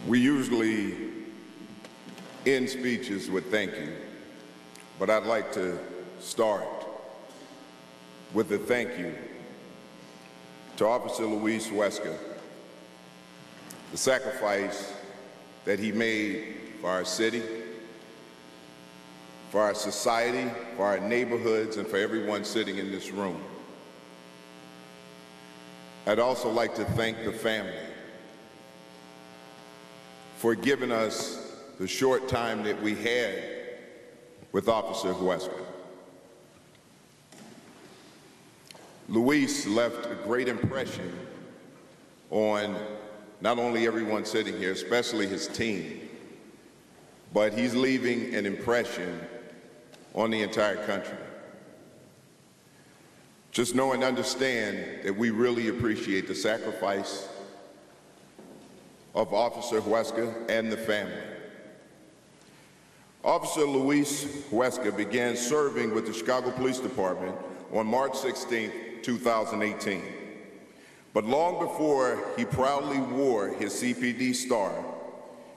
We usually end speeches with thank you, but I'd like to start with a thank you to Officer Luis Huesca, the sacrifice that he made for our city, for our society, for our neighborhoods, and for everyone sitting in this room. I'd also like to thank the family for giving us the short time that we had with Officer Huesca. Luis left a great impression on not only everyone sitting here, especially his team, but he's leaving an impression on the entire country. Just know and understand that we really appreciate the sacrifice of Officer Huesca and the family. Officer Luis Huesca began serving with the Chicago Police Department on March 16, 2018. But long before he proudly wore his CPD star,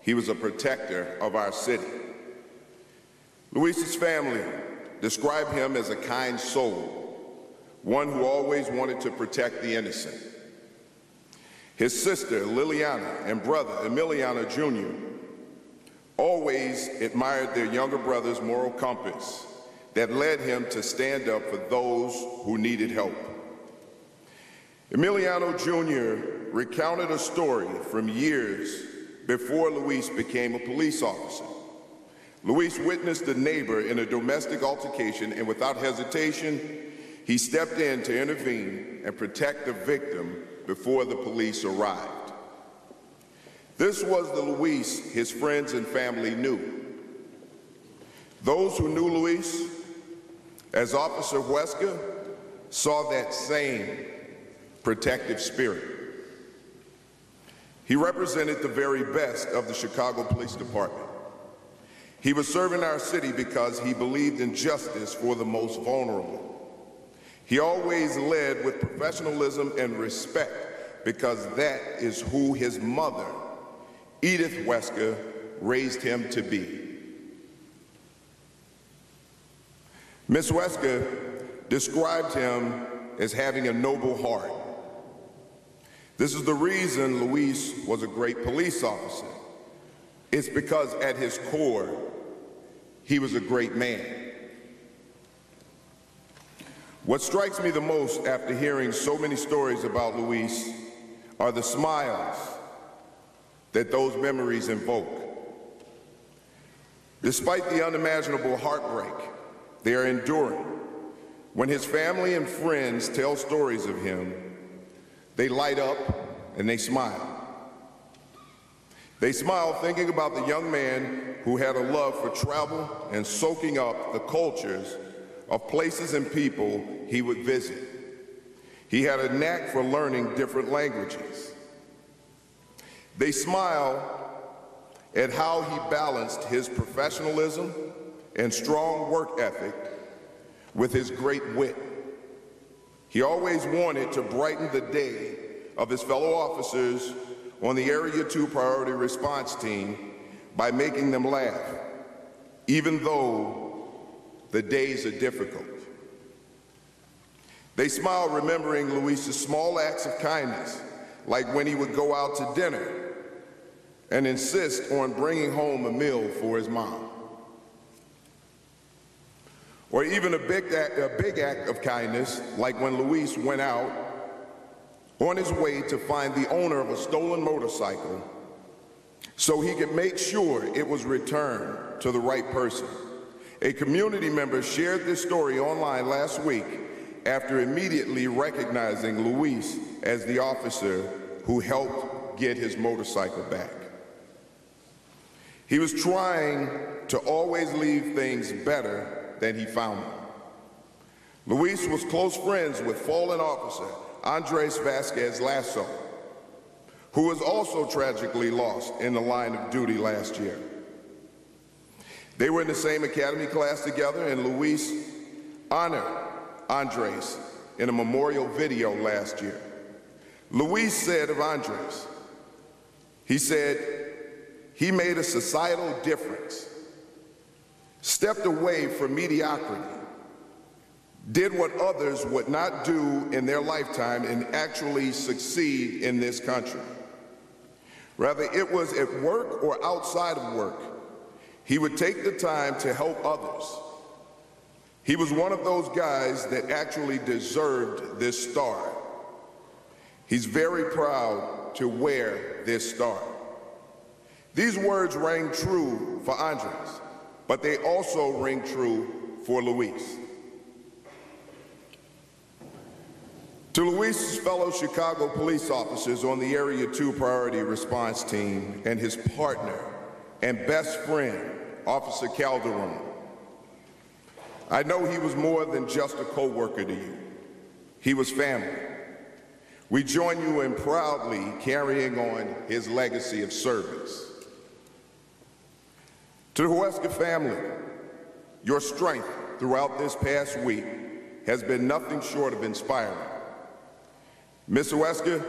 he was a protector of our city. Luis's family described him as a kind soul, one who always wanted to protect the innocent. His sister, Liliana, and brother, Emiliano Jr., always admired their younger brother's moral compass that led him to stand up for those who needed help. Emiliano Jr. recounted a story from years before Luis became a police officer. Luis witnessed a neighbor in a domestic altercation, and without hesitation, he stepped in to intervene and protect the victim before the police arrived. This was the Luis his friends and family knew. Those who knew Luis as Officer Huesca saw that same protective spirit. He represented the very best of the Chicago Police Department. He was serving our city because he believed in justice for the most vulnerable. He always led with professionalism and respect because that is who his mother, Edith Huesca, raised him to be. Ms. Huesca described him as having a noble heart. This is the reason Luis was a great police officer. It's because at his core, he was a great man. What strikes me the most after hearing so many stories about Luis are the smiles that those memories invoke. Despite the unimaginable heartbreak they are enduring, when his family and friends tell stories of him, they light up and they smile. They smile thinking about the young man who had a love for travel and soaking up the cultures of places and people he would visit. He had a knack for learning different languages. They smile at how he balanced his professionalism and strong work ethic with his great wit. He always wanted to brighten the day of his fellow officers on the Area 2 Priority Response Team by making them laugh, even though the days are difficult. They smile remembering Luis's small acts of kindness, like when he would go out to dinner and insist on bringing home a meal for his mom. Or even a big act of kindness, like when Luis went out on his way to find the owner of a stolen motorcycle so he could make sure it was returned to the right person. A community member shared this story online last week after immediately recognizing Luis as the officer who helped get his motorcycle back. He was trying to always leave things better than he found them. Luis was close friends with fallen officer Andres Vasquez Lasso, who was also tragically lost in the line of duty last year. They were in the same academy class together, and Luis honored Andres in a memorial video last year. Luis said of Andres, he said, He made a societal difference, stepped away from mediocrity, did what others would not do in their lifetime, and actually succeed in this country. Whether it was at work or outside of work, he would take the time to help others. He was one of those guys that actually deserved this star. He's very proud to wear this star. These words rang true for Andres, but they also ring true for Luis. To Luis's fellow Chicago police officers on the Area 2 Priority Response Team and his partner and best friend, Officer Calderon, I know he was more than just a co-worker to you. He was family. We join you in proudly carrying on his legacy of service. To the Huesca family, your strength throughout this past week has been nothing short of inspiring. Ms. Huesca,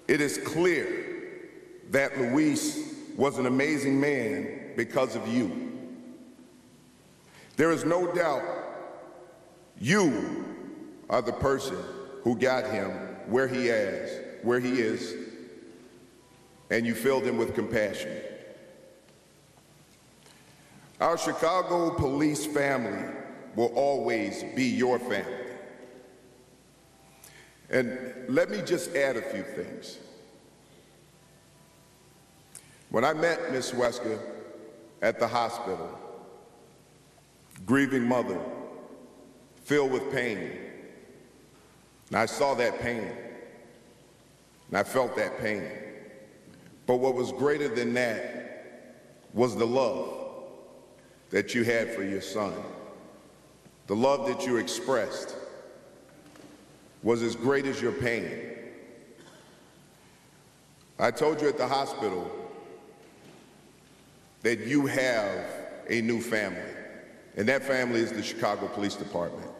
it is clear that Luis was an amazing man because of you. There is no doubt you are the person who got him where he is, and you filled him with compassion. Our Chicago police family will always be your family. And let me just add a few things. When I met Ms. Huesca at the hospital, grieving mother, filled with pain, and I saw that pain, and I felt that pain. But what was greater than that was the love that you had for your son. The love that you expressed was as great as your pain. I told you at the hospital that you have a new family, and that family is the Chicago Police Department.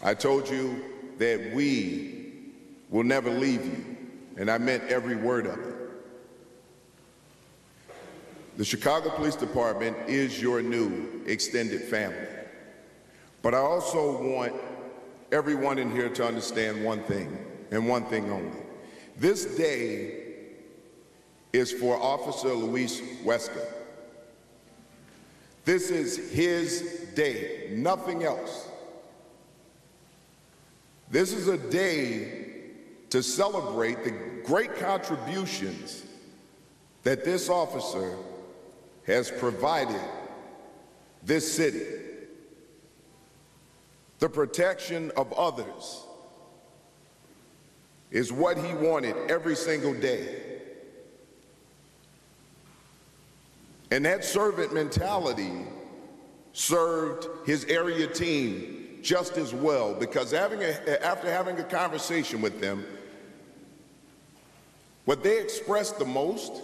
I told you that we will never leave you, and I meant every word of it. The Chicago Police Department is your new extended family. But I also want everyone in here to understand one thing, and one thing only. This day is for Officer Luis Huesca. This is his day, nothing else. This is a day to celebrate the great contributions that this officer has provided this city. The protection of others is what he wanted every single day. And that servant mentality served his area team just as well, because after having a conversation with them, what they expressed the most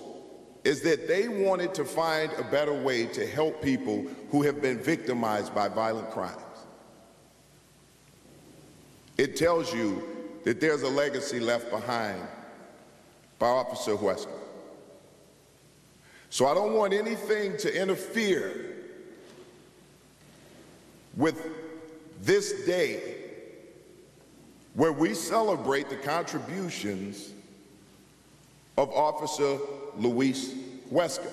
is that they wanted to find a better way to help people who have been victimized by violent crimes. It tells you that there's a legacy left behind by Officer Huesca. So I don't want anything to interfere with this day where we celebrate the contributions of Officer Luis Huesca.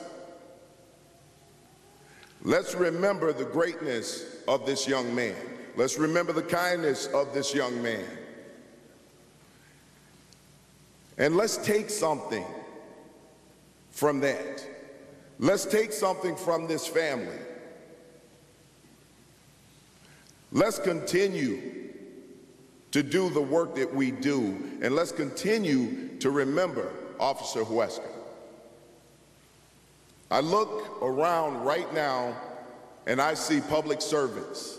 Let's remember the greatness of this young man. Let's remember the kindness of this young man. And let's take something from that. Let's take something from this family. Let's continue to do the work that we do, and let's continue to remember Officer Huesca. I look around right now and I see public servants,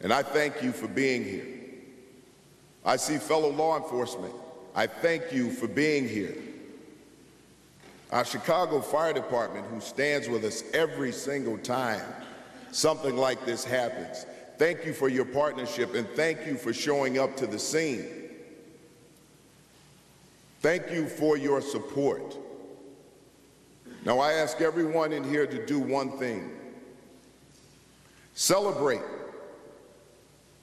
and I thank you for being here. I see fellow law enforcement. I thank you for being here. Our Chicago Fire Department, who stands with us every single time something like this happens. Thank you for your partnership, and thank you for showing up to the scene. Thank you for your support. Now I ask everyone in here to do one thing. Celebrate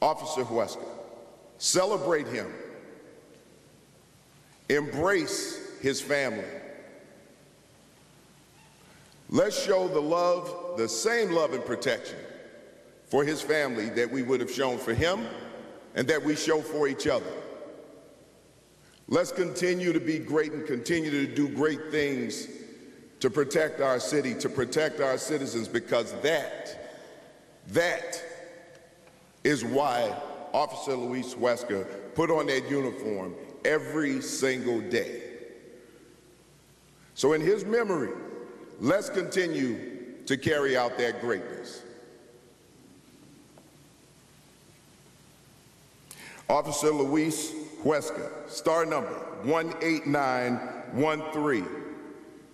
Officer Huesca. Celebrate him. Embrace his family. Let's show the love, the same love and protection for his family that we would have shown for him and that we show for each other. Let's continue to be great and continue to do great things to protect our city, to protect our citizens, because that is why Officer Luis Huesca put on that uniform every single day. So in his memory, let's continue to carry out that greatness. Officer Luis Huesca, star number 18913.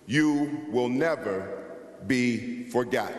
You will never be forgotten.